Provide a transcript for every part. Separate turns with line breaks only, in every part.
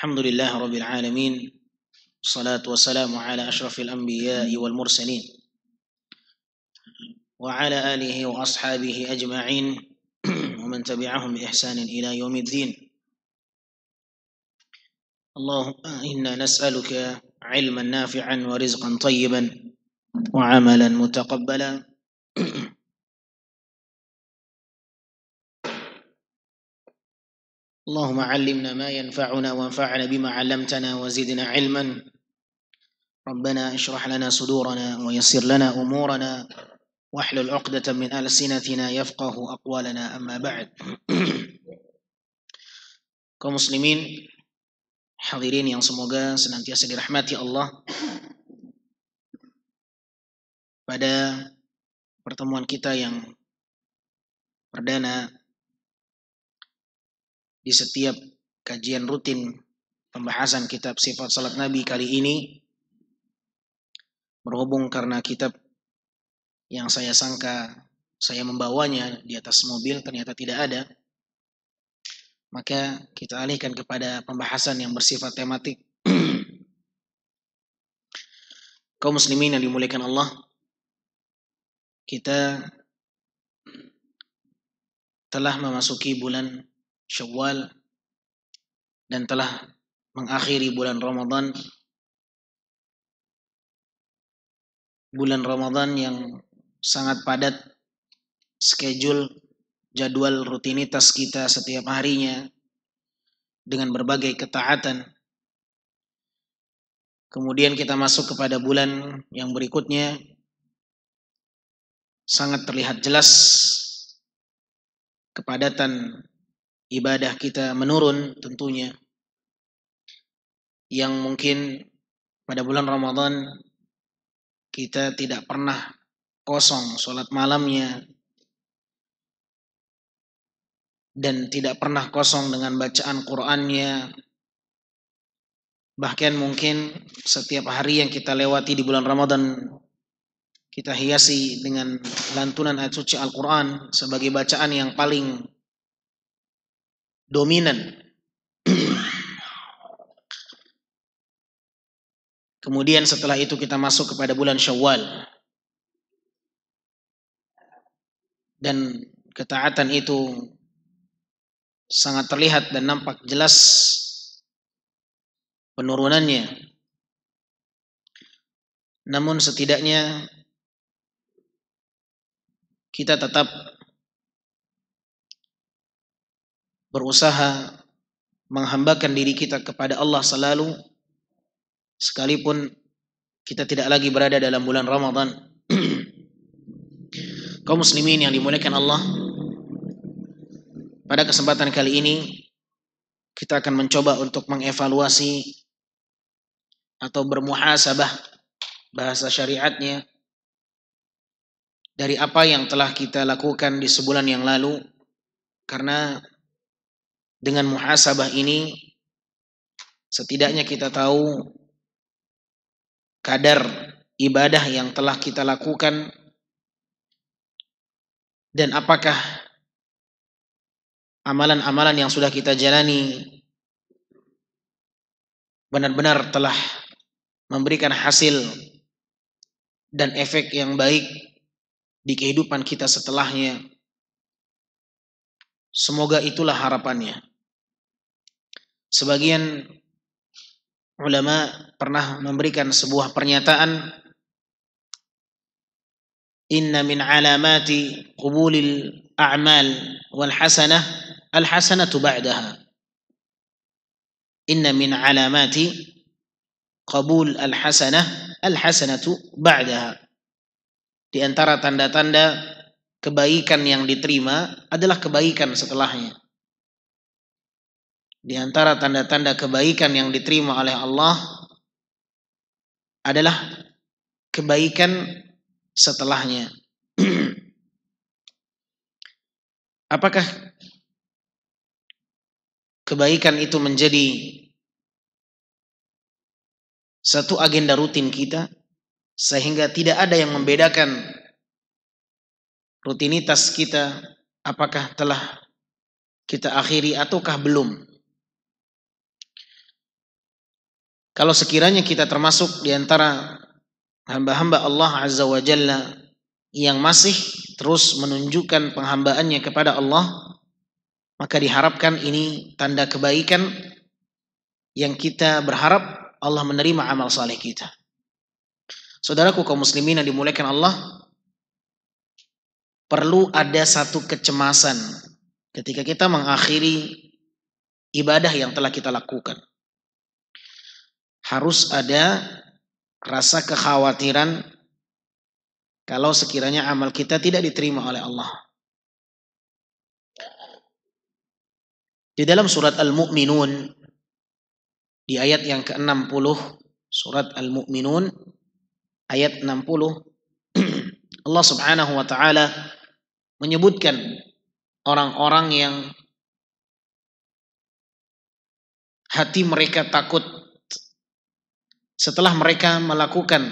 Alhamdulillah Rabbil Alamin. Salatu wassalamu ala ashrafil anbiya'i wal mursalin wa ala alihi wa ashabihi ajma'in wa man tabi'ahum bi ihsanin ila yaumiddin. Allahumma inna nas'aluka ilman nafi'an wa rizqan tayyiban wa amalan mutaqabbala. Allahumma 'allimna ma yanfa'una wanfa'na bima 'allamtana wa zidna 'ilman. Rabbana ishrah lana sudurana wa yassir lana umurana wahlul 'uqdatam min alsinatina yafqahu aqwalana, amma ba'd. Kaum muslimin hadirin yang semoga senantiasa dirahmati Allah. Pada pertemuan kita yang perdana di setiap kajian rutin pembahasan kitab sifat salat Nabi kali ini, berhubung karena kitab yang saya sangka saya membawanya di atas mobil ternyata tidak ada, maka kita alihkan kepada pembahasan yang bersifat tematik. Kaum muslimin yang dimuliakan Allah, kita telah memasuki bulan Syawal dan telah mengakhiri bulan Ramadan. Bulan Ramadan yang sangat padat schedule, jadwal rutinitas kita setiap harinya dengan berbagai ketaatan. Kemudian kita masuk kepada bulan yang berikutnya, sangat terlihat jelas kepadatan ibadah kita menurun tentunya. Yang mungkin pada bulan Ramadan kita tidak pernah kosong sholat malamnya dan tidak pernah kosong dengan bacaan Qur'annya. Bahkan mungkin setiap hari yang kita lewati di bulan Ramadan kita hiasi dengan lantunan ayat suci Al-Quran sebagai bacaan yang paling dominan. Kemudian setelah itu kita masuk kepada bulan Syawal, dan ketaatan itu sangat terlihat dan nampak jelas penurunannya. Namun setidaknya kita tetap berusaha menghambakan diri kita kepada Allah selalu, sekalipun kita tidak lagi berada dalam bulan Ramadan. Kaum muslimin yang dimuliakan Allah, pada kesempatan kali ini kita akan mencoba untuk mengevaluasi atau bermuhasabah bahasa syariatnya dari apa yang telah kita lakukan di sebulan yang lalu. Karena dengan muhasabah ini setidaknya kita tahu kadar ibadah yang telah kita lakukan dan apakah amalan-amalan yang sudah kita jalani benar-benar telah memberikan hasil dan efek yang baik di kehidupan kita setelahnya. Semoga itulah harapannya. Sebagian ulama pernah memberikan sebuah pernyataan, inna min alamati qubulil a'mal wal hasanah al hasanatu ba'daha. Inna min alamati qabul al hasanatu ba'daha. Di antara tanda-tanda kebaikan yang diterima adalah kebaikan setelahnya. Di antara tanda-tanda kebaikan yang diterima oleh Allah adalah kebaikan setelahnya. Apakah kebaikan itu menjadi satu agenda rutin kita sehingga tidak ada yang membedakan rutinitas kita apakah telah kita akhiri ataukah belum? Kalau sekiranya kita termasuk di antara hamba-hamba Allah Azza wa Jalla yang masih terus menunjukkan penghambaannya kepada Allah, maka diharapkan ini tanda kebaikan yang kita berharap Allah menerima amal saleh kita. Saudaraku kaum muslimin yang dimuliakan Allah, perlu ada satu kecemasan ketika kita mengakhiri ibadah yang telah kita lakukan. Harus ada rasa kekhawatiran kalau sekiranya amal kita tidak diterima oleh Allah. Di dalam surat Al-Mu'minun, di ayat yang ke-60, surat Al-Mu'minun, ayat 60, Allah subhanahu wa ta'ala menyebutkan orang-orang yang hati mereka takut setelah mereka melakukan,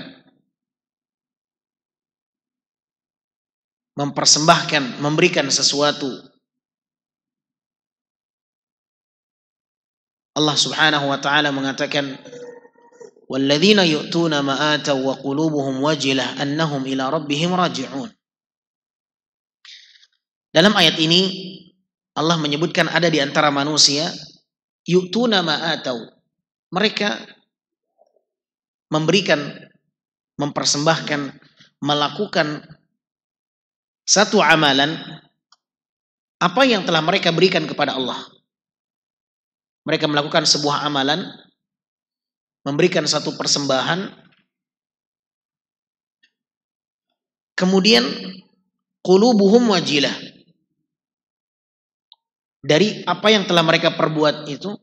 mempersembahkan, memberikan sesuatu. Allah subhanahu wa ta'ala mengatakan, وَالَّذِينَ يُؤْتُونَ مَا آتَوْا وَقُلُوبُهُمْ وَجِلَةٌ أَنَّهُمْ إِلَى رَبِّهِمْ رَاجِعُونَ. Dalam ayat ini Allah menyebutkan ada di antara manusia yu'tuna ma atau, mereka memberikan, mempersembahkan, melakukan satu amalan apa yang telah mereka berikan kepada Allah. Mereka melakukan sebuah amalan, memberikan satu persembahan, kemudian qulubuhum wajilah, dari apa yang telah mereka perbuat itu,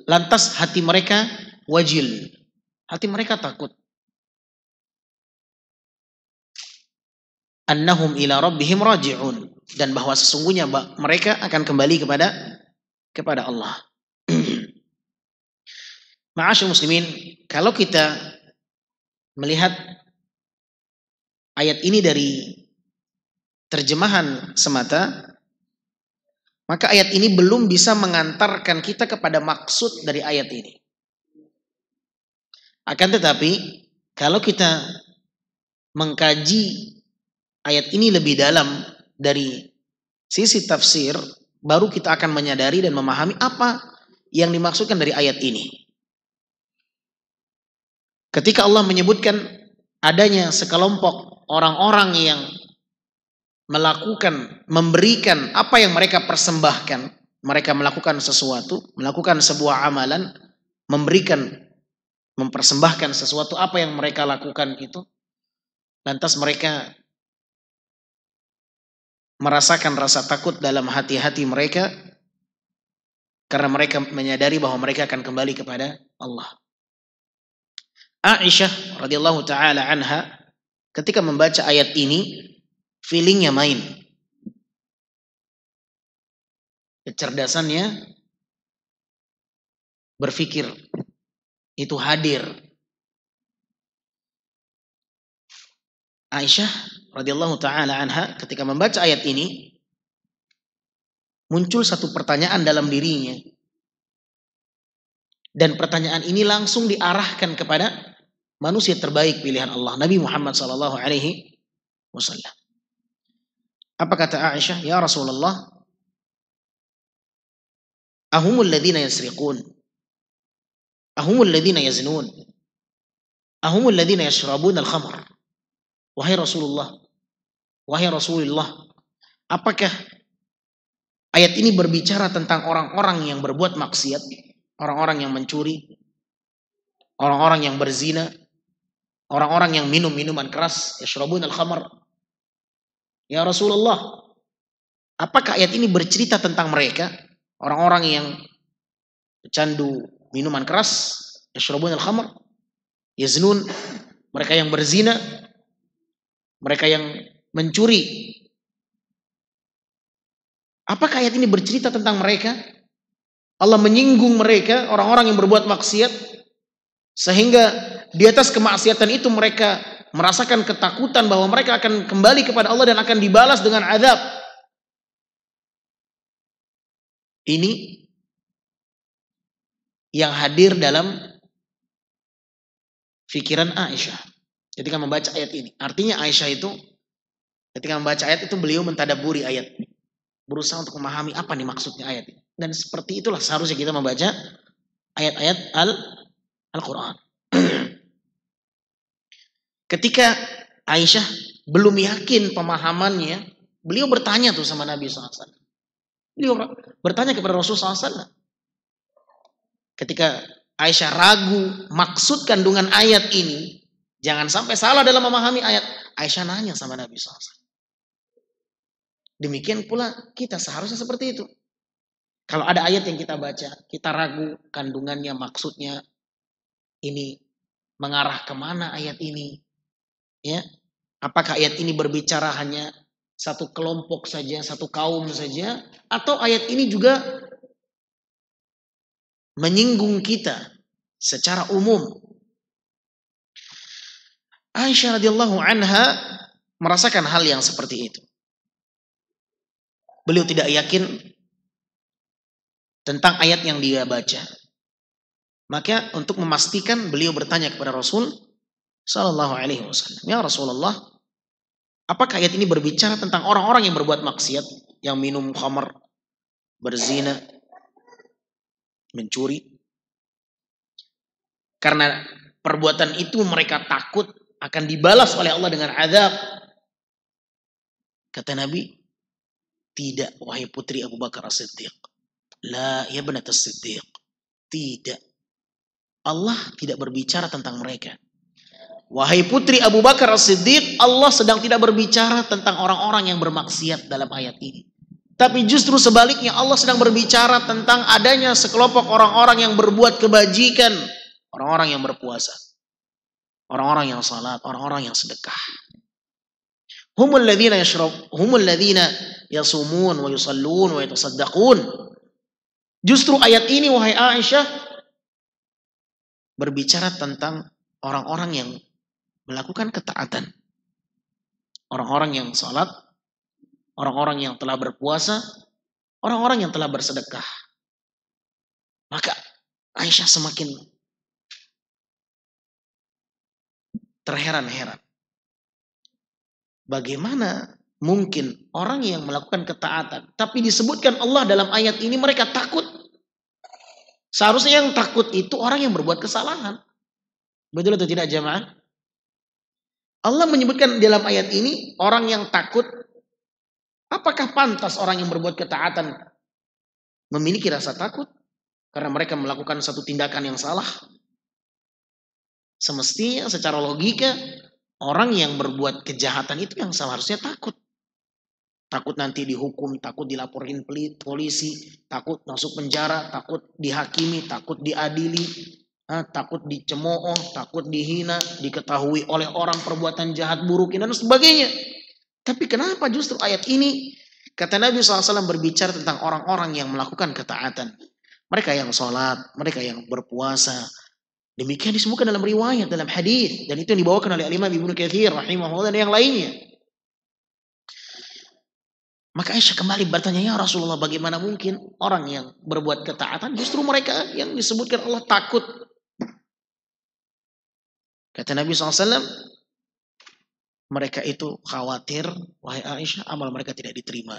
lantas hati mereka wajil, hati mereka takut. Annahum ila rabbihim raji'un, dan bahwa sesungguhnya mereka akan kembali kepada Allah. Ma'asyur muslimin, kalau kita melihat ayat ini dari terjemahan semata, maka ayat ini belum bisa mengantarkan kita kepada maksud dari ayat ini. Akan tetapi, kalau kita mengkaji ayat ini lebih dalam dari sisi tafsir, baru kita akan menyadari dan memahami apa yang dimaksudkan dari ayat ini. Ketika Allah menyebutkan adanya sekelompok orang-orang yang melakukan, memberikan apa yang mereka persembahkan, mereka melakukan sesuatu, melakukan sebuah amalan, memberikan, mempersembahkan sesuatu, apa yang mereka lakukan itu, lantas mereka merasakan rasa takut dalam hati-hati mereka karena mereka menyadari bahwa mereka akan kembali kepada Allah. Aisyah radhiyallahu taala anha ketika membaca ayat ini, feelingnya main, kecerdasannya berpikir itu hadir. Aisyah radhiyallahu taala anha ketika membaca ayat ini, muncul satu pertanyaan dalam dirinya, dan pertanyaan ini langsung diarahkan kepada manusia terbaik pilihan Allah, Nabi Muhammad sallallahu alaihi wasallam. Apa kata Aisyah? Ya Rasulullah, ahumul ladzina yasriqun, ahumul ladzina yaznun, ahumul ladzina yashrabun al-khamr. Wahai Rasulullah, wahai Rasulullah, apakah ayat ini berbicara tentang orang-orang yang berbuat maksiat, orang-orang yang mencuri, orang-orang yang berzina, orang-orang yang minum minuman keras, yashrabun al-khamr? Ya Rasulullah, apakah ayat ini bercerita tentang mereka, orang-orang yang pecandu minuman keras, yashrabun al-khamr, yaznun, mereka yang berzina, mereka yang mencuri? Apakah ayat ini bercerita tentang mereka? Allah menyinggung mereka, orang-orang yang berbuat maksiat, sehingga di atas kemaksiatan itu mereka merasakan ketakutan bahwa mereka akan kembali kepada Allah dan akan dibalas dengan azab. Ini yang hadir dalam pikiran Aisyah ketika membaca ayat ini. Artinya Aisyah itu ketika membaca ayat itu beliau mentadaburi ayat, berusaha untuk memahami apa nih maksudnya ayat ini. Dan seperti itulah seharusnya kita membaca ayat-ayat Al-Quran. Ketika Aisyah belum yakin pemahamannya, beliau bertanya tuh sama Nabi SAW. Beliau bertanya kepada Rasulullah SAW. Ketika Aisyah ragu maksud kandungan ayat ini, jangan sampai salah dalam memahami ayat, Aisyah nanya sama Nabi SAW. Demikian pula kita seharusnya seperti itu. Kalau ada ayat yang kita baca, kita ragu kandungannya, maksudnya ini mengarah kemana ayat ini, ya? Apakah ayat ini berbicara hanya satu kelompok saja, satu kaum saja, atau ayat ini juga menyinggung kita secara umum? Aisyah radhiyallahu anha merasakan hal yang seperti itu. Beliau tidak yakin tentang ayat yang dia baca. Maka untuk memastikan beliau bertanya kepada Rasul sallallahu alaihi wasallam, "Ya Rasulullah, apakah ayat ini berbicara tentang orang-orang yang berbuat maksiat, yang minum khamar, berzina, mencuri? Karena perbuatan itu mereka takut akan dibalas oleh Allah dengan azab." Kata Nabi, "Tidak, wahai putri Abu Bakar As-Siddiq. La ya banat As-Siddiq. Tidak. Allah tidak berbicara tentang mereka. Wahai putri Abu Bakar As-Siddiq, Allah sedang tidak berbicara tentang orang-orang yang bermaksiat dalam ayat ini. Tapi justru sebaliknya, Allah sedang berbicara tentang adanya sekelompok orang-orang yang berbuat kebajikan, orang-orang yang berpuasa, orang-orang yang salat, orang-orang yang sedekah. Humul ladzina yasumun wa yusallun wa yatasaddaqun." Justru ayat ini, wahai Aisyah, berbicara tentang orang-orang yang melakukan ketaatan. Orang-orang yang salat, orang-orang yang telah berpuasa, orang-orang yang telah bersedekah. Maka Aisyah semakin terheran-heran. Bagaimana mungkin orang yang melakukan ketaatan, tapi disebutkan Allah dalam ayat ini mereka takut. Seharusnya yang takut itu orang yang berbuat kesalahan. Betul atau tidak jamaah? Allah menyebutkan dalam ayat ini orang yang takut. Apakah pantas orang yang berbuat ketaatan memiliki rasa takut karena mereka melakukan satu tindakan yang salah? Semestinya secara logika orang yang berbuat kejahatan itu yang seharusnya takut. Takut nanti dihukum, takut dilaporin polisi, takut masuk penjara, takut dihakimi, takut diadili, takut dicemooh, takut dihina, diketahui oleh orang perbuatan jahat buruk dan sebagainya. Tapi kenapa justru ayat ini, kata Nabi SAW, berbicara tentang orang-orang yang melakukan ketaatan. Mereka yang sholat, mereka yang berpuasa. Demikian disebutkan dalam riwayat, dalam hadis, dan itu yang dibawakan oleh Imam Ibnu Katsir rahimahullah dan yang lainnya. Maka Aisyah kembali bertanya, "Ya Rasulullah, bagaimana mungkin orang yang berbuat ketaatan justru mereka yang disebutkan Allah takut?" Kata Nabi SAW, mereka itu khawatir, wahai Aisyah, amal mereka tidak diterima.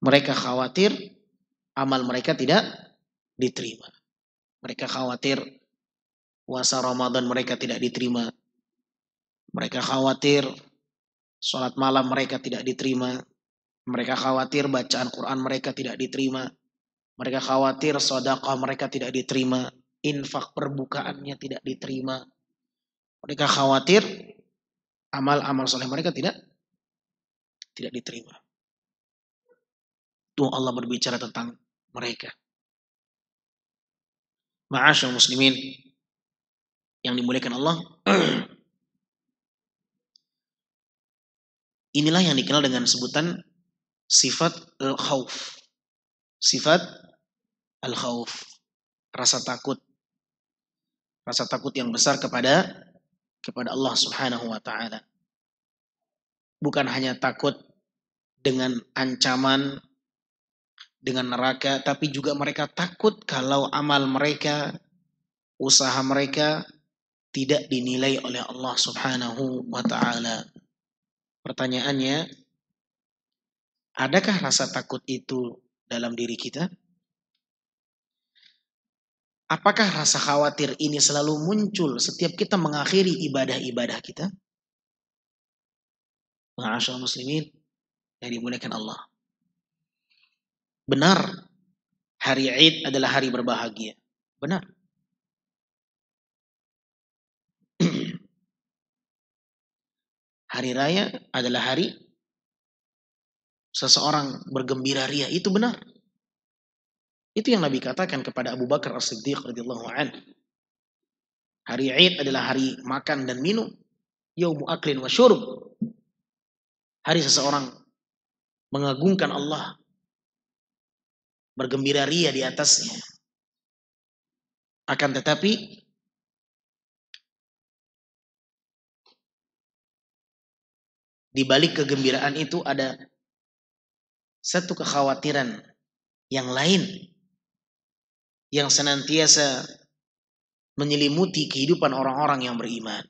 Mereka khawatir amal mereka tidak diterima. Mereka khawatir puasa Ramadan mereka tidak diterima. Mereka khawatir sholat malam mereka tidak diterima. Mereka khawatir bacaan Quran mereka tidak diterima. Mereka khawatir sedekah mereka tidak diterima. Infak perbukaannya tidak diterima. Mereka khawatir amal-amal soleh mereka tidak diterima. Tuh Allah berbicara tentang mereka. Ma'asyar muslimin yang dimuliakan Allah. Inilah yang dikenal dengan sebutan sifat al-khawf. Sifat al-khawf. Rasa takut. Rasa takut yang besar kepada Allah Subhanahu wa ta'ala. Bukan hanya takut dengan ancaman, dengan neraka, tapi juga mereka takut kalau amal mereka, usaha mereka tidak dinilai oleh Allah Subhanahu wa ta'ala. Pertanyaannya, adakah rasa takut itu dalam diri kita? Apakah rasa khawatir ini selalu muncul setiap kita mengakhiri ibadah-ibadah kita? Ma'asyarul muslimin yang dimuliakan Allah. Benar, hari Id adalah hari berbahagia. Benar. Hari raya adalah hari seseorang bergembira ria. Itu benar. Itu yang Nabi katakan kepada Abu Bakar As-Siddiq radhiyallahu anhu. Hari Id adalah hari makan dan minum. Yaumu aklin wa syurb. Hari seseorang mengagungkan Allah, bergembira ria di atasnya. Akan tetapi di balik kegembiraan itu ada satu kekhawatiran yang lain yang senantiasa menyelimuti kehidupan orang-orang yang beriman.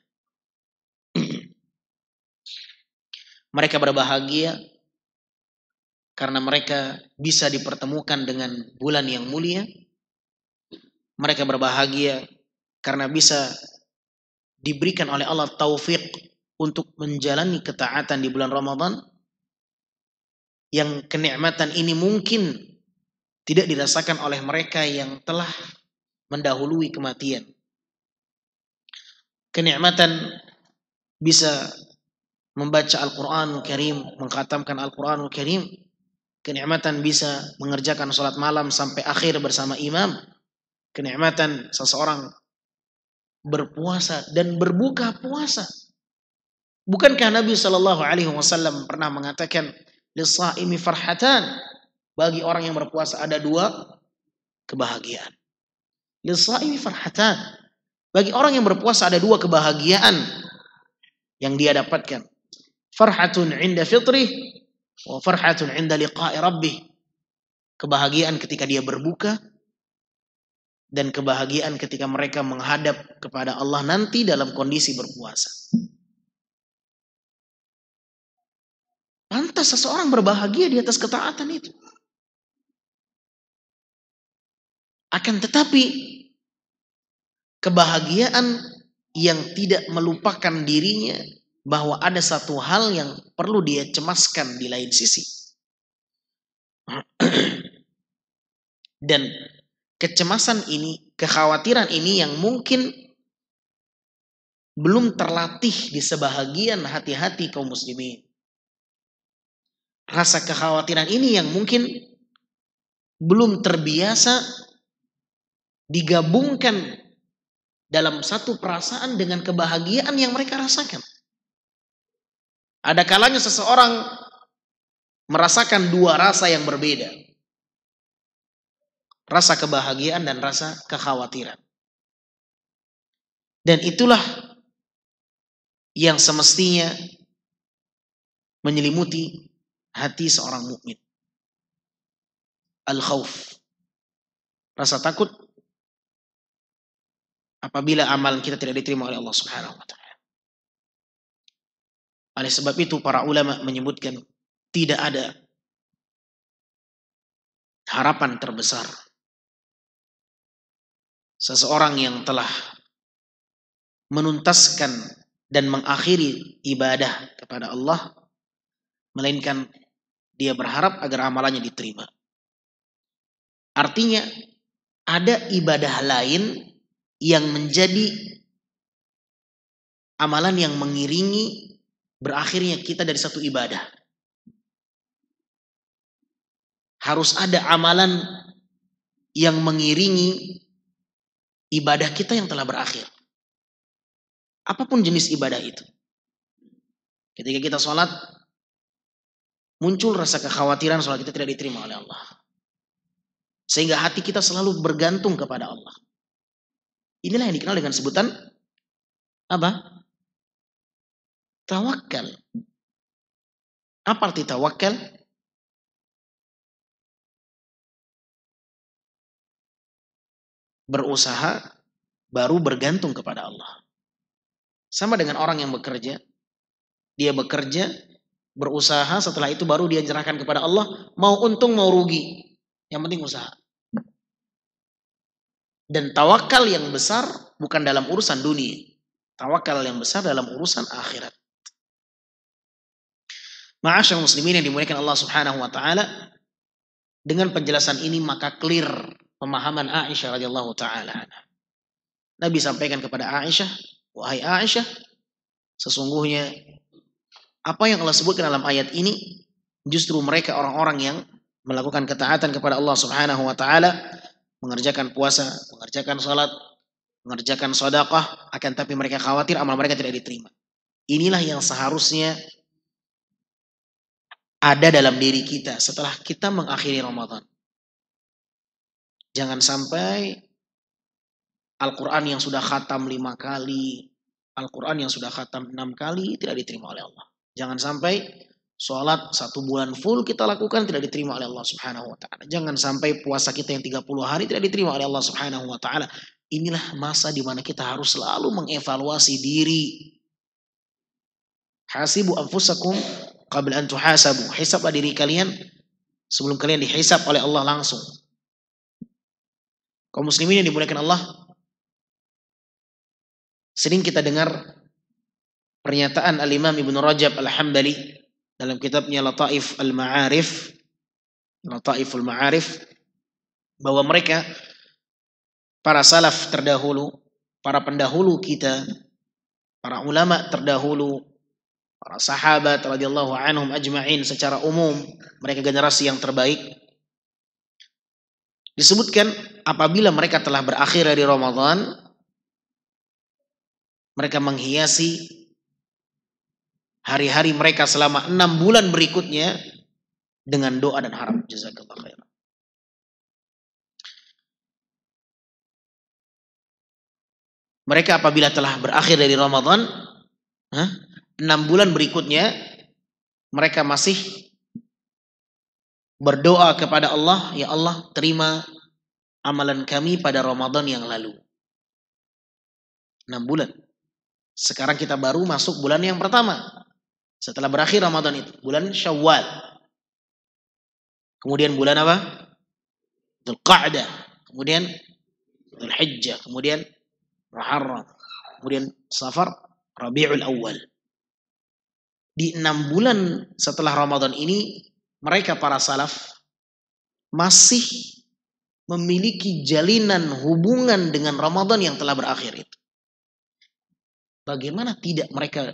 Mereka berbahagia karena mereka bisa dipertemukan dengan bulan yang mulia. Mereka berbahagia karena bisa diberikan oleh Allah taufik untuk menjalani ketaatan di bulan Ramadan. Yang kenikmatan ini mungkin tidak dirasakan oleh mereka yang telah mendahului kematian. Kenikmatan bisa membaca Al-Quranul Karim, mengkhatamkan Al-Quranul Karim. Kenikmatan bisa mengerjakan sholat malam sampai akhir bersama imam. Kenikmatan seseorang berpuasa dan berbuka puasa. Bukankah Nabi SAW pernah mengatakan, "Lis-shaimi farhatan." Bagi orang yang berpuasa ada dua kebahagiaan. Lis-shaimi farhatan. Bagi orang yang berpuasa ada dua kebahagiaan yang dia dapatkan. Farhatun 'inda fitrih wa farhatun 'inda liqa'i rabbih. Kebahagiaan ketika dia berbuka dan kebahagiaan ketika mereka menghadap kepada Allah nanti dalam kondisi berpuasa. Pantas seseorang berbahagia di atas ketaatan itu. Akan tetapi kebahagiaan yang tidak melupakan dirinya bahwa ada satu hal yang perlu dia cemaskan di lain sisi. Dan kecemasan ini, kekhawatiran ini yang mungkin belum terlatih di sebahagian hati-hati kaum muslimin. Rasa kekhawatiran ini yang mungkin belum terbiasa digabungkan dalam satu perasaan dengan kebahagiaan yang mereka rasakan. Ada kalanya seseorang merasakan dua rasa yang berbeda. Rasa kebahagiaan dan rasa kekhawatiran. Dan itulah yang semestinya menyelimuti hati seorang mukmin. Al-khauf. Rasa takut apabila amalan kita tidak diterima oleh Allah Subhanahu wa taala. Oleh sebab itu para ulama menyebutkan tidak ada harapan terbesar seseorang yang telah menuntaskan dan mengakhiri ibadah kepada Allah melainkan dia berharap agar amalannya diterima. Artinya ada ibadah lain yang menjadi amalan yang mengiringi berakhirnya kita dari satu ibadah. Harus ada amalan yang mengiringi ibadah kita yang telah berakhir. Apapun jenis ibadah itu. Ketika kita sholat, muncul rasa kekhawatiran sholat kita tidak diterima oleh Allah. Sehingga hati kita selalu bergantung kepada Allah. Inilah yang dikenal dengan sebutan apa? Tawakal. Apa arti tawakal? Berusaha baru bergantung kepada Allah. Sama dengan orang yang bekerja. Dia bekerja, berusaha, setelah itu baru dia serahkan kepada Allah. Mau untung, mau rugi. Yang penting usaha. Dan tawakal yang besar bukan dalam urusan dunia. Tawakal yang besar dalam urusan akhirat. Ma'asyar muslimin yang dimuliakan Allah subhanahu wa ta'ala. Dengan penjelasan ini maka clear pemahaman Aisyah radhiyallahu ta'ala. Nabi sampaikan kepada Aisyah, wahai Aisyah, sesungguhnya apa yang Allah sebutkan dalam ayat ini, justru mereka orang-orang yang melakukan ketaatan kepada Allah subhanahu wa ta'ala, mengerjakan puasa, mengerjakan salat, mengerjakan sedekah, akan tapi mereka khawatir amal mereka tidak diterima. Inilah yang seharusnya ada dalam diri kita setelah kita mengakhiri Ramadan. Jangan sampai Al-Quran yang sudah khatam 5 kali, Al-Quran yang sudah khatam 6 kali tidak diterima oleh Allah. Jangan sampai sholat 1 bulan full kita lakukan tidak diterima oleh Allah subhanahu wa ta'ala. Jangan sampai puasa kita yang 30 hari tidak diterima oleh Allah subhanahu wa ta'ala. Inilah masa di mana kita harus selalu mengevaluasi diri. Hasibu anfusakum qabla an tuhasabu. Hisablah diri kalian sebelum kalian dihisab oleh Allah langsung. Kaum muslimin yang dimuliakan Allah, sering kita dengar pernyataan Al-Imam Ibnu Rajab Al-Hambali dalam kitabnya Lataif Al-Ma'arif, Lataiful Ma'arif, bahwa mereka para salaf terdahulu, para pendahulu kita, para ulama terdahulu, para sahabat radhiyallahu anhum ajma'in secara umum, mereka generasi yang terbaik. Disebutkan apabila mereka telah berakhir dari Ramadan, mereka menghiasi hari-hari mereka selama 6 bulan berikutnya dengan doa dan harap. Jazakallahu khairan. Mereka apabila telah berakhir dari Ramadan, 6 bulan berikutnya mereka masih berdoa kepada Allah, ya Allah terima amalan kami pada Ramadan yang lalu. 6 bulan. Sekarang kita baru masuk bulan yang pertama. Setelah berakhir Ramadan itu. Bulan Syawal. Kemudian bulan apa? Dzulqa'dah. Kemudian Dzulhijjah. Kemudian Muharram, kemudian Safar, Rabiul Awal. Di 6 bulan setelah Ramadan ini, mereka para salaf masih memiliki jalinan hubungan dengan Ramadan yang telah berakhir itu. Bagaimana tidak mereka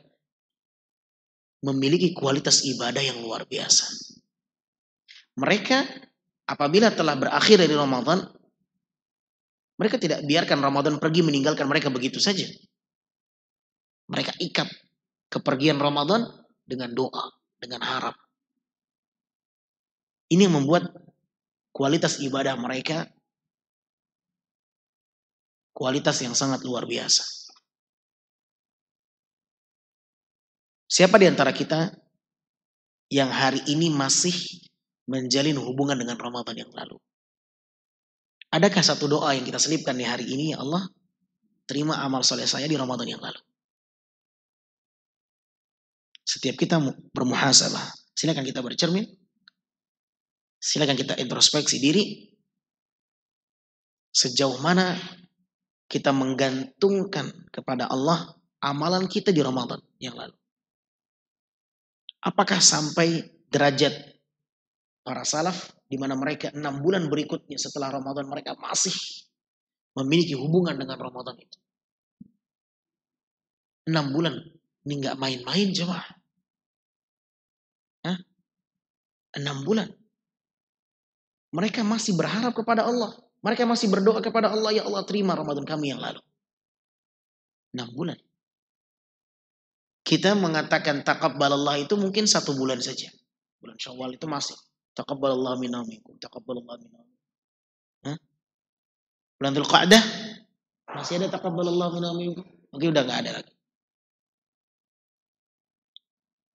memiliki kualitas ibadah yang luar biasa. Mereka apabila telah berakhir dari Ramadan, mereka tidak biarkan Ramadan pergi meninggalkan mereka begitu saja. Mereka ikat kepergian Ramadan dengan doa, dengan harap. Ini yang membuat kualitas ibadah mereka kualitas yang sangat luar biasa. Siapa di antara kita yang hari ini masih menjalin hubungan dengan Ramadan yang lalu? Adakah satu doa yang kita selipkan di hari ini, ya Allah, terima amal soleh saya di Ramadan yang lalu? Setiap kita bermuhasabah, silakan kita bercermin, silakan kita introspeksi diri, sejauh mana kita menggantungkan kepada Allah amalan kita di Ramadan yang lalu. Apakah sampai derajat para salaf di mana mereka 6 bulan berikutnya setelah Ramadan mereka masih memiliki hubungan dengan Ramadan itu. 6 bulan ini nggak main-main jemaah. 6 bulan. Mereka masih berharap kepada Allah. Mereka masih berdoa kepada Allah, ya Allah terima Ramadan kami yang lalu. 6 bulan. Kita mengatakan taqabbalallah itu mungkin 1 bulan saja. Bulan Syawal itu masih taqabbalallahu minna wa minkum, taqabbalallahu minna wa minkum. Bulan Dzulqa'dah masih ada taqabbalallahu minna wa minkum. Mungkin udah enggak ada lagi.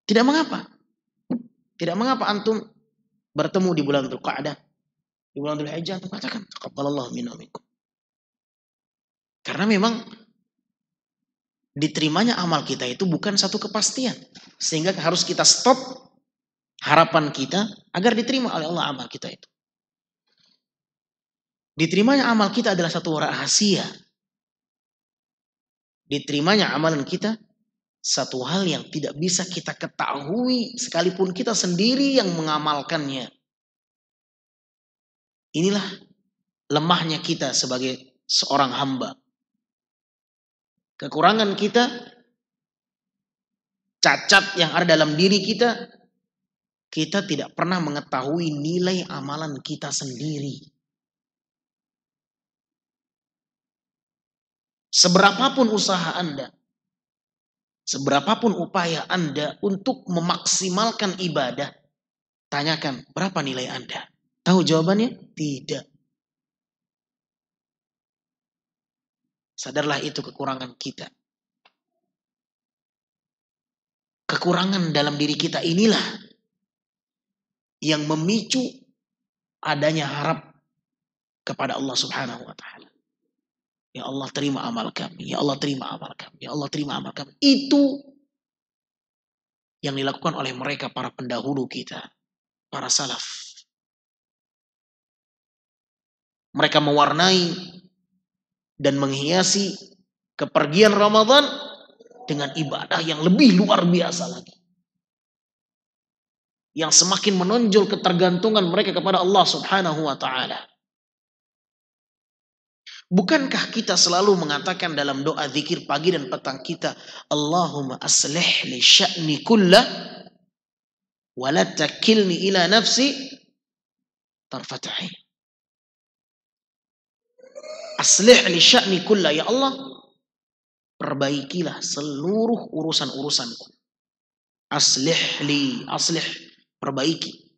Tidak mengapa. Tidak mengapa antum bertemu di bulan Dzulqa'dah, di bulan Dzulhijjah antum katakan taqabbalallahu minna wa minkum. Karena memang diterimanya amal kita itu bukan satu kepastian. Sehingga harus kita stop harapan kita agar diterima oleh Allah amal kita itu. Diterimanya amal kita adalah satu rahasia. Diterimanya amalan kita satu hal yang tidak bisa kita ketahui sekalipun kita sendiri yang mengamalkannya. Inilah lemahnya kita sebagai seorang hamba. Kekurangan kita, cacat yang ada dalam diri kita, kita tidak pernah mengetahui nilai amalan kita sendiri. Seberapapun usaha Anda, seberapapun upaya Anda untuk memaksimalkan ibadah, tanyakan berapa nilai Anda. Tahu jawabannya? Tidak. Sadarlah itu kekurangan kita. Kekurangan dalam diri kita inilah yang memicu adanya harap kepada Allah Subhanahu wa taala. Ya Allah terima amal kami, ya Allah terima amal kami, ya Allah terima amal kami. Itu yang dilakukan oleh mereka para pendahulu kita, para salaf. Mereka mewarnai dan menghiasi kepergian Ramadan dengan ibadah yang lebih luar biasa lagi. Yang semakin menonjol ketergantungan mereka kepada Allah Subhanahu wa taala. Bukankah kita selalu mengatakan dalam doa zikir pagi dan petang kita, Allahumma aslih li sya'ni kullah wa la takilni ila nafsi tarfat 'ain. Aslih li sya'ni kullah, ya Allah, perbaikilah seluruh urusan-urusanku. Aslih, perbaiki.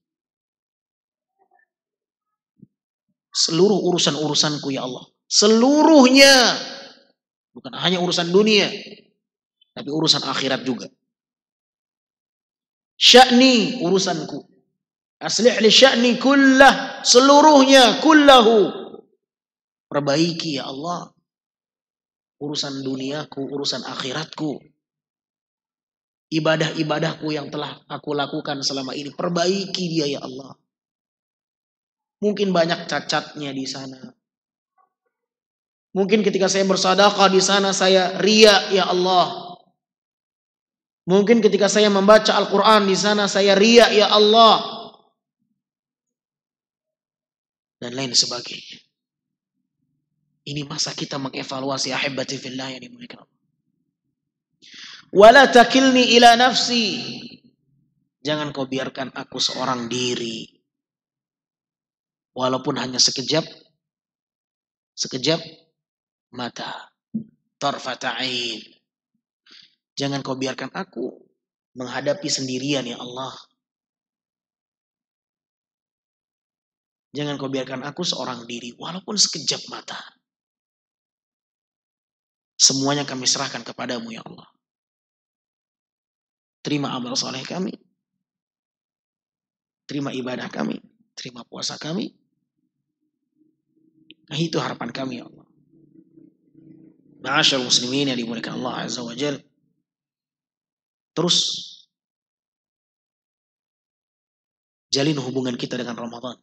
Seluruh urusan-urusanku ya Allah. Seluruhnya. Bukan hanya urusan dunia, tapi urusan akhirat juga. Sya'ni, urusanku. Aslih li sya'ni kullah, seluruhnya, kullahu. Perbaiki ya Allah. Urusan duniaku, urusan akhiratku. Ibadah-ibadahku yang telah aku lakukan selama ini, perbaiki dia ya Allah. Mungkin banyak cacatnya di sana. Mungkin ketika saya bersedekah di sana saya riya ya Allah. Mungkin ketika saya membaca Al-Quran di sana saya riya ya Allah. Dan lain sebagainya. Ini masa kita mengevaluasi ahibati fillah yang dimuliakan Allah. Wala takilni ila nafsi. Jangan kau biarkan aku seorang diri. Walaupun hanya sekejap mata. Tarfat 'ain. Jangan kau biarkan aku menghadapi sendirian ya Allah. Jangan kau biarkan aku seorang diri walaupun sekejap mata. Semuanya kami serahkan kepadamu ya Allah. Terima amal soleh kami. Terima ibadah kami. Terima puasa kami. Nah, itu harapan kami ya Allah. Ma'asyarul muslimin yang dimuliakan Allah Azza wa Jalla. Terus jalin hubungan kita dengan Ramadan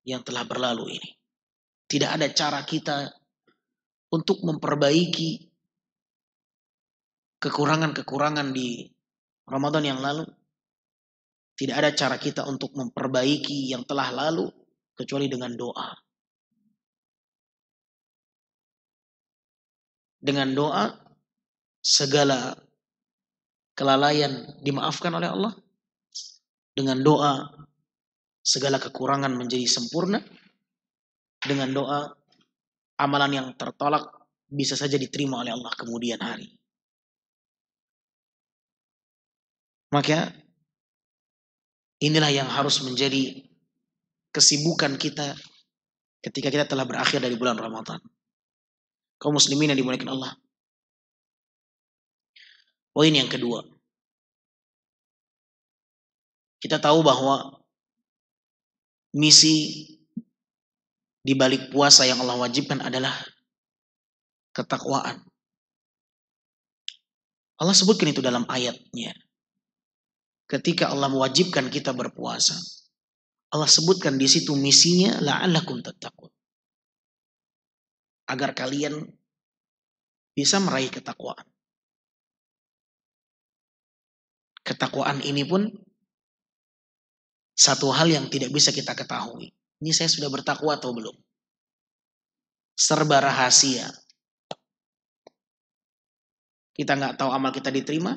yang telah berlalu ini. Tidak ada cara kita untuk memperbaiki kekurangan-kekurangan di Ramadan yang lalu. Tidak ada cara kita untuk memperbaiki yang telah lalu kecuali dengan doa. Dengan doa segala kelalaian dimaafkan oleh Allah. Dengan doa segala kekurangan menjadi sempurna. Dengan doa amalan yang tertolak bisa saja diterima oleh Allah kemudian hari. Maka inilah yang harus menjadi kesibukan kita ketika kita telah berakhir dari bulan Ramadan. Kaum muslimin yang dimuliakan Allah. Poin yang kedua. Kita tahu bahwa misi di balik puasa yang Allah wajibkan adalah ketakwaan. Allah sebutkan itu dalam ayatnya. Ketika Allah mewajibkan kita berpuasa, Allah sebutkan di situ misinya la'allakum tattaqun. Agar kalian bisa meraih ketakwaan. Ketakwaan ini pun satu hal yang tidak bisa kita ketahui. Ini saya sudah bertakwa atau belum? Serba rahasia. Kita nggak tahu amal kita diterima.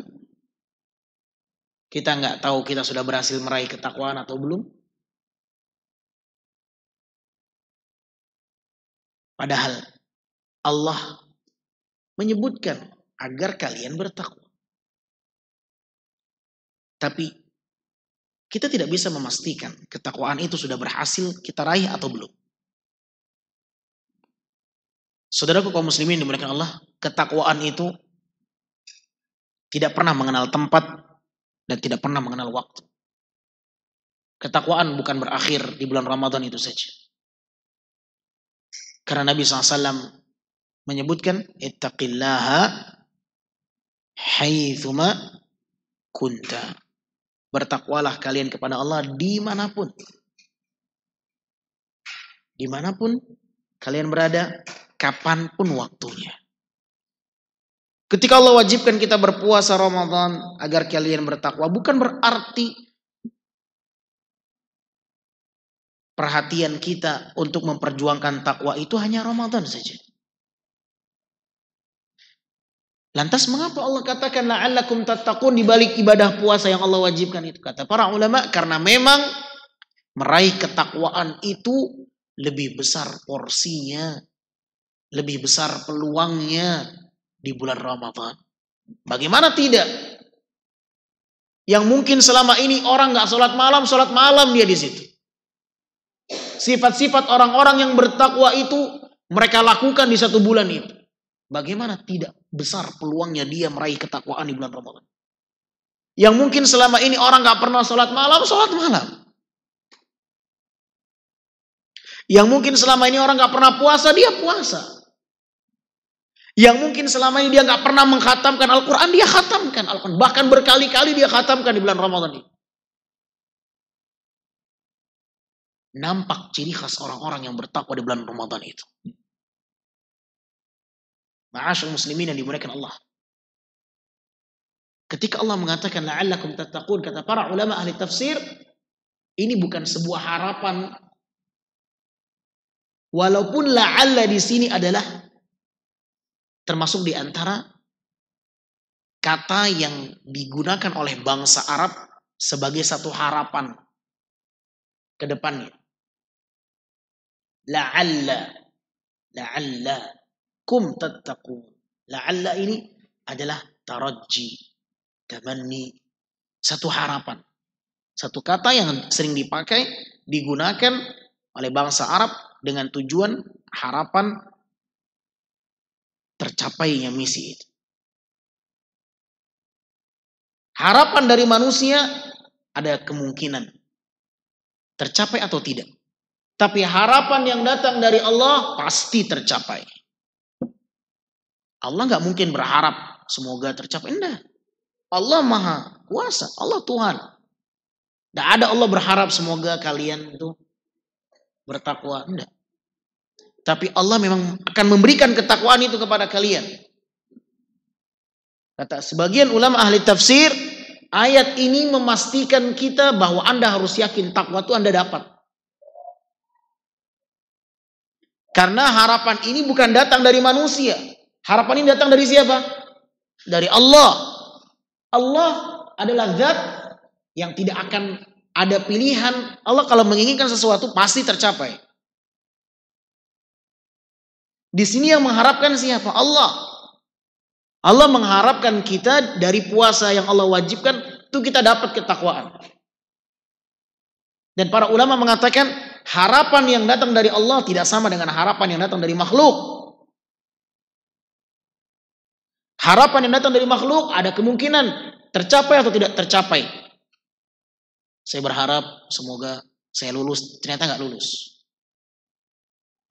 Kita nggak tahu kita sudah berhasil meraih ketakwaan atau belum. Padahal Allah menyebutkan agar kalian bertakwa. Tapi kita tidak bisa memastikan ketakwaan itu sudah berhasil kita raih atau belum. Saudaraku kaum muslimin dimuliakan Allah, ketakwaan itu tidak pernah mengenal tempat dan tidak pernah mengenal waktu. Ketakwaan bukan berakhir di bulan Ramadan itu saja. Karena Nabi SAW menyebutkan ittaqillaha haitsuma kunta. Bertakwalah kalian kepada Allah dimanapun. Dimanapun kalian berada, kapanpun waktunya. Ketika Allah wajibkan kita berpuasa Ramadan agar kalian bertakwa, bukan berarti perhatian kita untuk memperjuangkan takwa itu hanya Ramadan saja. Lantas mengapa Allah katakan la'allakum tattaqun di balik ibadah puasa yang Allah wajibkan itu? Kata para ulama, karena memang meraih ketakwaan itu lebih besar porsinya, lebih besar peluangnya di bulan Ramadan. Bagaimana tidak? Yang mungkin selama ini orang nggak sholat malam dia di situ. Sifat-sifat orang-orang yang bertakwa itu mereka lakukan di satu bulan itu. Bagaimana tidak besar peluangnya dia meraih ketakwaan di bulan Ramadan? Yang mungkin selama ini orang nggak pernah sholat malam. Yang mungkin selama ini orang nggak pernah puasa, dia puasa. Yang mungkin selama ini dia nggak pernah mengkhatamkan Al-Quran, dia khatamkan Al-Quran. Bahkan berkali-kali dia khatamkan di bulan Ramadan ini. Nampak ciri khas orang-orang yang bertakwa di bulan Ramadan itu. Ma'asyar muslimin yang dimuliakan Allah. Ketika Allah mengatakan la'allakum tattaqun, kata para ulama ahli tafsir, ini bukan sebuah harapan. Walaupun la'alla di sini adalah termasuk di antara kata yang digunakan oleh bangsa Arab sebagai satu harapan ke depannya. La'alla kum tattaqun. La'alla ini adalah taraji, tamanni, satu harapan. Satu kata yang sering dipakai, digunakan oleh bangsa Arab dengan tujuan harapan tercapainya misi itu. Harapan dari manusia ada kemungkinan tercapai atau tidak. Tapi harapan yang datang dari Allah pasti tercapai. Allah nggak mungkin berharap semoga tercapai. Enggak. Allah Maha Kuasa. Allah Tuhan. Tidak ada Allah berharap semoga kalian itu bertakwa. Enggak. Tapi Allah memang akan memberikan ketakwaan itu kepada kalian. Kata sebagian ulama ahli tafsir, ayat ini memastikan kita bahwa Anda harus yakin takwa itu Anda dapat. Karena harapan ini bukan datang dari manusia. Harapan ini datang dari siapa? Dari Allah. Allah adalah zat yang tidak akan ada pilihan. Allah kalau menginginkan sesuatu pasti tercapai. Di sini yang mengharapkan siapa? Allah. Allah mengharapkan kita dari puasa yang Allah wajibkan, itu kita dapat ketakwaan. Dan para ulama mengatakan, harapan yang datang dari Allah tidak sama dengan harapan yang datang dari makhluk. Harapan yang datang dari makhluk ada kemungkinan tercapai atau tidak tercapai. Saya berharap semoga saya lulus, ternyata nggak lulus.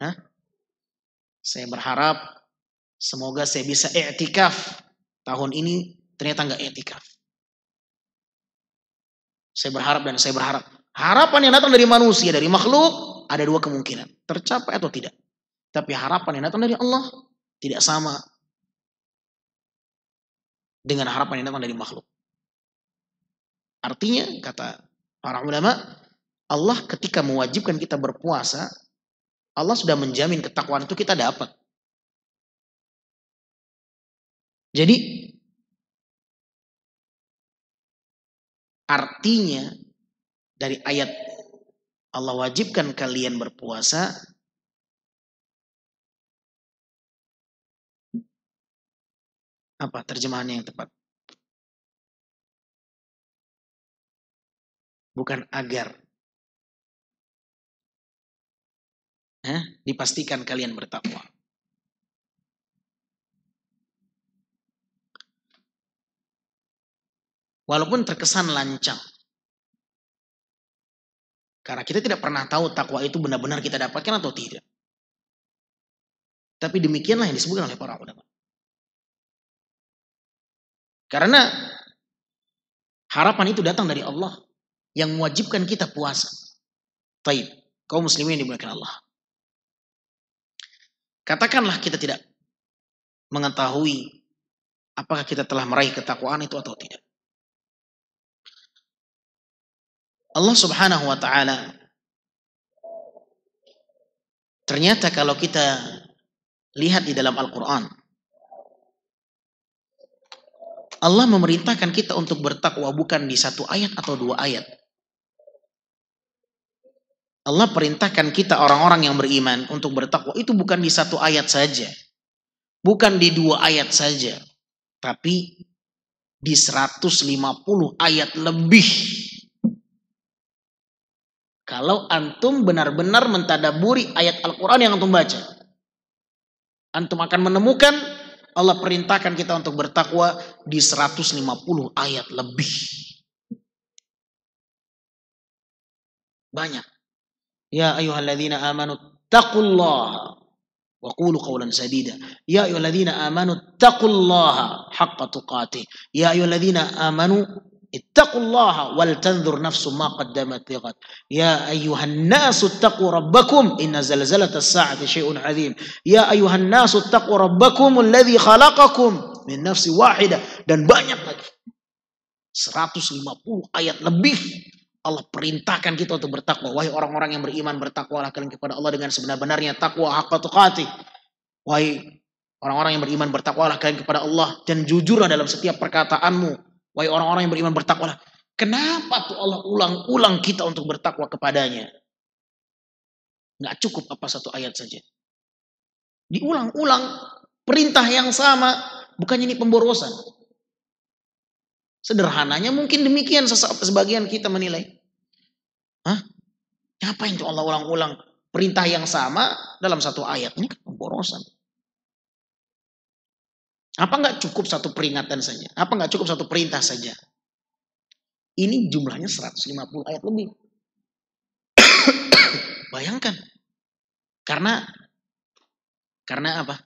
Hah? Saya berharap semoga saya bisa i'tikaf tahun ini, ternyata nggak etikaf. Saya berharap dan saya berharap. Harapan yang datang dari manusia, dari makhluk, ada dua kemungkinan. Tercapai atau tidak. Tapi harapan yang datang dari Allah tidak sama dengan harapan yang datang dari makhluk. Artinya, kata para ulama, Allah ketika mewajibkan kita berpuasa, Allah sudah menjamin ketakwaan itu kita dapat. Jadi, artinya dari ayat Allah wajibkan kalian berpuasa, apa terjemahannya yang tepat? Bukan agar. Dipastikan kalian bertakwa. Walaupun terkesan lancang. Karena kita tidak pernah tahu takwa itu benar-benar kita dapatkan atau tidak. Tapi demikianlah yang disebutkan oleh para ulama. Karena harapan itu datang dari Allah yang mewajibkan kita puasa. Taib, kaum muslimin dimuliakan Allah. Katakanlah kita tidak mengetahui apakah kita telah meraih ketakwaan itu atau tidak. Allah Subhanahu wa ta'ala ternyata kalau kita lihat di dalam Al-Quran, Allah memerintahkan kita untuk bertakwa bukan di satu ayat atau dua ayat. Allah perintahkan kita orang-orang yang beriman untuk bertakwa itu bukan di satu ayat saja. Bukan di dua ayat saja. Tapi di 150 ayat lebih. Kalau antum benar-benar mentadaburi ayat Al-Quran yang antum baca, antum akan menemukan Allah perintahkan kita untuk bertakwa di 150 ayat lebih. Banyak. Ya ayyuhalladzina amanu taqullaha wa qulu qawlan sadida. Ya ayyuhalladzina amanu taqullaha haqqa tuqatih. Ya ayyuhalladzina amanu ittaqullaha wal tanzur nafsum ma qaddamat lighad. Ya ayyuhan nasu ittaqu rabbakum inna zalzalatas sa'ati syai'un 'adzim. Ya ayyuhan nasu ittaqu rabbakum alladzi khalaqakum min nafsin wahidah, dan banyak lagi. 150 ayat lebih Allah perintahkan kita untuk bertakwa. Wahai orang-orang yang beriman, bertakwalah kalian kepada Allah dengan sebenar-benarnya takwa haqqa tuqatih. Wahai orang-orang yang beriman, bertakwalah kalian kepada Allah dan jujurlah dalam setiap perkataanmu. Wahai orang-orang yang beriman, bertakwalah. Kenapa tuh Allah ulang-ulang kita untuk bertakwa kepadanya? Nggak cukup apa satu ayat saja. Diulang-ulang perintah yang sama. Bukannya ini pemborosan. Sederhananya mungkin demikian sebagian kita menilai. Ngapain tuh Allah ulang-ulang perintah yang sama dalam satu ayat? Ini kan pemborosan. Apa nggak cukup satu peringatan saja? Apa nggak cukup satu perintah saja? Ini jumlahnya 150 ayat lebih. Bayangkan. Karena apa?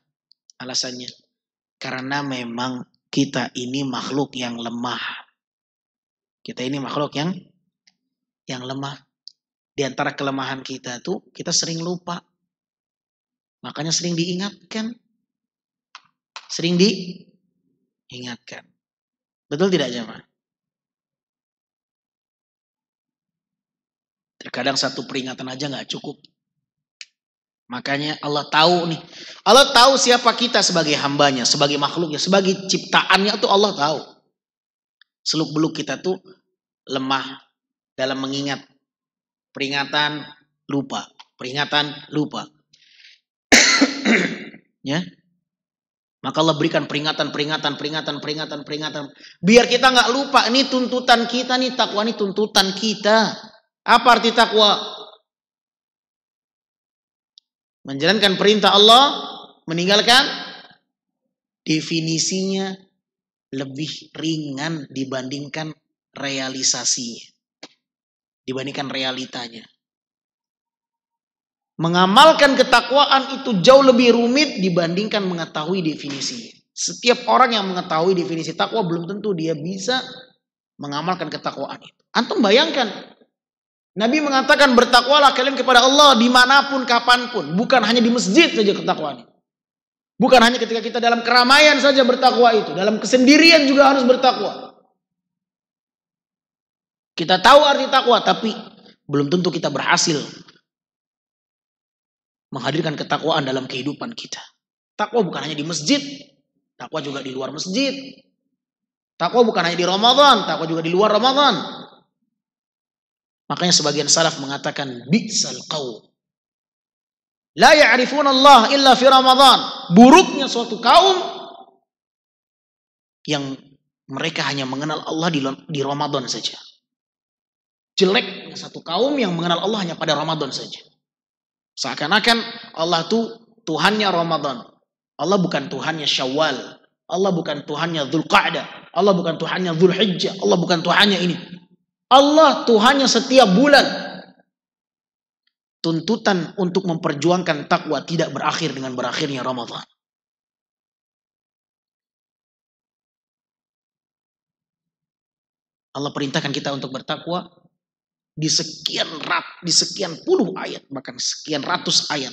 Alasannya. Karena memang kita ini makhluk yang lemah. Kita ini makhluk yang lemah. Di antara kelemahan kita tuh kita sering lupa. Makanya sering diingatkan. Sering diingatkan. Betul tidak jemaah? Terkadang satu peringatan aja nggak cukup. Makanya Allah tahu nih. Allah tahu siapa kita sebagai hambanya, sebagai makhluknya, sebagai ciptaannya itu Allah tahu. Seluk-beluk kita tuh lemah dalam mengingat. Peringatan lupa. Peringatan lupa. Ya. Maka Allah berikan peringatan. Biar kita nggak lupa. Ini tuntutan kita nih, takwa ini tuntutan kita. Apa arti takwa? Menjalankan perintah Allah, meninggalkan definisinya lebih ringan dibandingkan realisasinya. Dibandingkan realitanya. Mengamalkan ketakwaan itu jauh lebih rumit dibandingkan mengetahui definisinya. Setiap orang yang mengetahui definisi takwa belum tentu dia bisa mengamalkan ketakwaan itu. Antum bayangkan, Nabi mengatakan bertakwalah kalian kepada Allah dimanapun, kapanpun. Bukan hanya di masjid saja ketakwaan itu. Bukan hanya ketika kita dalam keramaian saja bertakwa itu. Dalam kesendirian juga harus bertakwa. Kita tahu arti takwa, tapi belum tentu kita berhasil menghadirkan ketakwaan dalam kehidupan kita. Takwa bukan hanya di masjid, takwa juga di luar masjid. Takwa bukan hanya di Ramadan, takwa juga di luar Ramadan. Makanya sebagian salaf mengatakan bi'sal qaum la ya'rifuna Allah illa fi Ramadan. Buruknya suatu kaum yang mereka hanya mengenal Allah di Ramadan saja. Jeleknya satu kaum yang mengenal Allah hanya pada Ramadan saja. Seakan-akan Allah itu Tuhannya Ramadan. Allah bukan Tuhannya Syawal. Allah bukan Tuhannya Dzulqa'dah. Allah bukan Tuhannya Dzulhijjah. Allah bukan Tuhannya ini. Allah Tuhannya setiap bulan. Tuntutan untuk memperjuangkan takwa tidak berakhir dengan berakhirnya Ramadan. Allah perintahkan kita untuk bertakwa di sekian puluh ayat, bahkan sekian ratus ayat.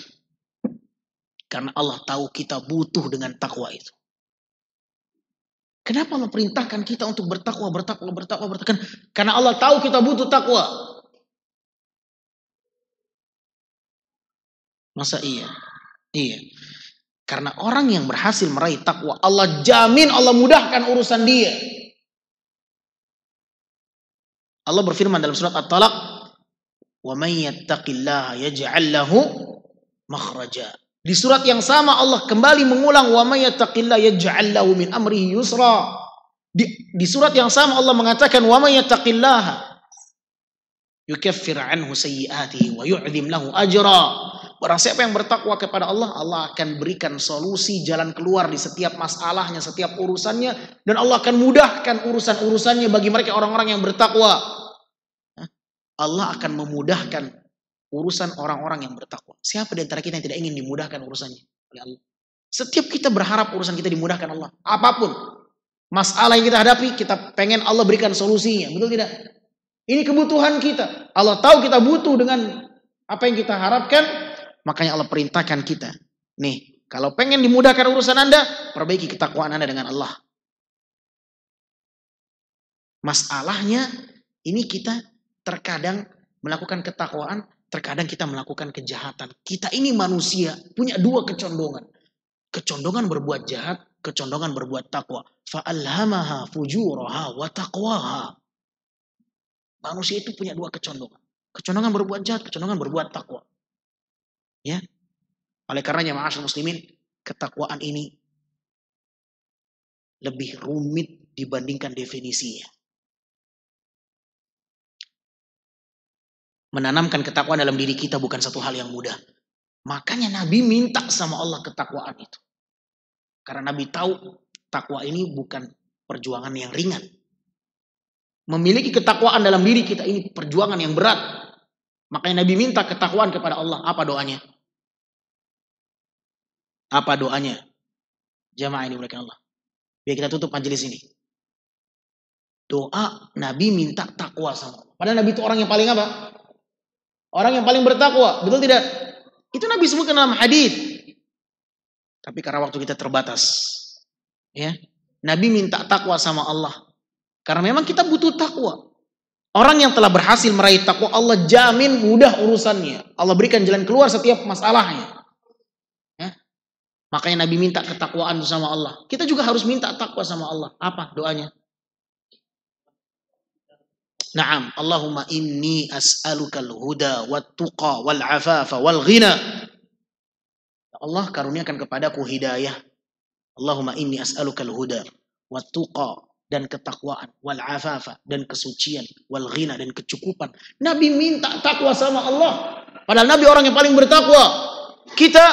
Karena Allah tahu kita butuh dengan takwa itu. Kenapa Allah perintahkan kita untuk bertakwa? Karena Allah tahu kita butuh takwa. Masa iya? Iya. Karena orang yang berhasil meraih takwa, Allah jamin, Allah mudahkan urusan dia. Allah berfirman dalam surat At-Talaq, "Wa may yattaqillaha yaj'al lahu makhraja." Di surat yang sama Allah kembali mengulang, "Wa may yattaqillaha yaj'al lahu min amrihi yusra." Di surat yang sama Allah mengatakan, "Wa may yattaqillaha yukaffir anhu sayyi'atihi wa yu'dzim lahu ajra." Barang siapa yang bertakwa kepada Allah, Allah akan berikan solusi, jalan keluar di setiap masalahnya, setiap urusannya, dan Allah akan mudahkan urusan-urusannya bagi mereka orang-orang yang bertakwa. Allah akan memudahkan urusan orang-orang yang bertakwa. Siapa di antara kita yang tidak ingin dimudahkan urusannya oleh Allah? Setiap kita berharap urusan kita dimudahkan Allah. Apapun masalah yang kita hadapi, kita pengen Allah berikan solusinya. Betul tidak? Ini kebutuhan kita. Allah tahu kita butuh dengan apa yang kita harapkan. Makanya Allah perintahkan kita. Nih, kalau pengen dimudahkan urusan Anda, perbaiki ketakwaan Anda dengan Allah. Masalahnya, ini kita terkadang melakukan ketakwaan, terkadang kita melakukan kejahatan. Kita ini manusia, punya dua kecondongan. Kecondongan berbuat jahat, kecondongan berbuat takwa. Fa'alhamaha fujuraha wa taqwaha. Manusia itu punya dua kecondongan. Kecondongan berbuat jahat, kecondongan berbuat takwa. Ya. Oleh karenanya ma'asyarul muslimin, ketakwaan ini lebih rumit dibandingkan definisinya. Menanamkan ketakwaan dalam diri kita bukan satu hal yang mudah. Makanya Nabi minta sama Allah ketakwaan itu. Karena Nabi tahu takwa ini bukan perjuangan yang ringan. Memiliki ketakwaan dalam diri kita ini perjuangan yang berat. Makanya Nabi minta ketakwaan kepada Allah. Apa doanya? Apa doanya? Jamaah ini muliakan Allah. Biar kita tutup majelis ini. Doa Nabi minta takwa sama Allah. Padahal Nabi itu orang yang paling apa? Orang yang paling bertakwa. Betul tidak? Itu Nabi sebutkan dalam hadis. Tapi karena waktu kita terbatas. Ya. Nabi minta takwa sama Allah. Karena memang kita butuh takwa. Orang yang telah berhasil meraih takwa, Allah jamin mudah urusannya. Allah berikan jalan keluar setiap masalahnya. Makanya Nabi minta ketakwaan sama Allah. Kita juga harus minta takwa sama Allah. Apa doanya? Naam, Allahumma inni as'alukal huda wat tuqa wal afafa wal ghina. Allah karuniakan kepadaku hidayah. Allahumma inni as'alukal huda wat tuqa dan ketakwaan, wal afafa dan kesucian, wal ghina dan kecukupan. Nabi minta takwa sama Allah. Padahal Nabi orang yang paling bertakwa. Kita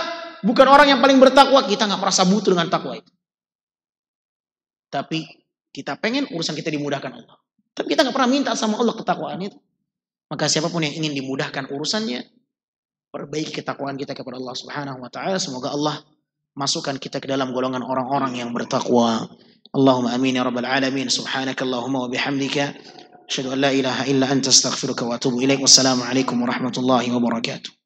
bukan orang yang paling bertakwa, kita nggak merasa butuh dengan takwa itu. Tapi kita pengen urusan kita dimudahkan Allah. Tapi kita nggak pernah minta sama Allah ketakwaan itu. Maka siapapun yang ingin dimudahkan urusannya, perbaiki ketakwaan kita kepada Allah Subhanahu wa taala. Semoga Allah masukkan kita ke dalam golongan orang-orang yang bertakwa. Allahumma amin ya rabbal alamin. Subhanakallahumma wa bihamdika asyhadu an la ilaha illa anta astaghfiruka wa atubu ilaik. Wassalamu alaikum warahmatullahi wabarakatuh.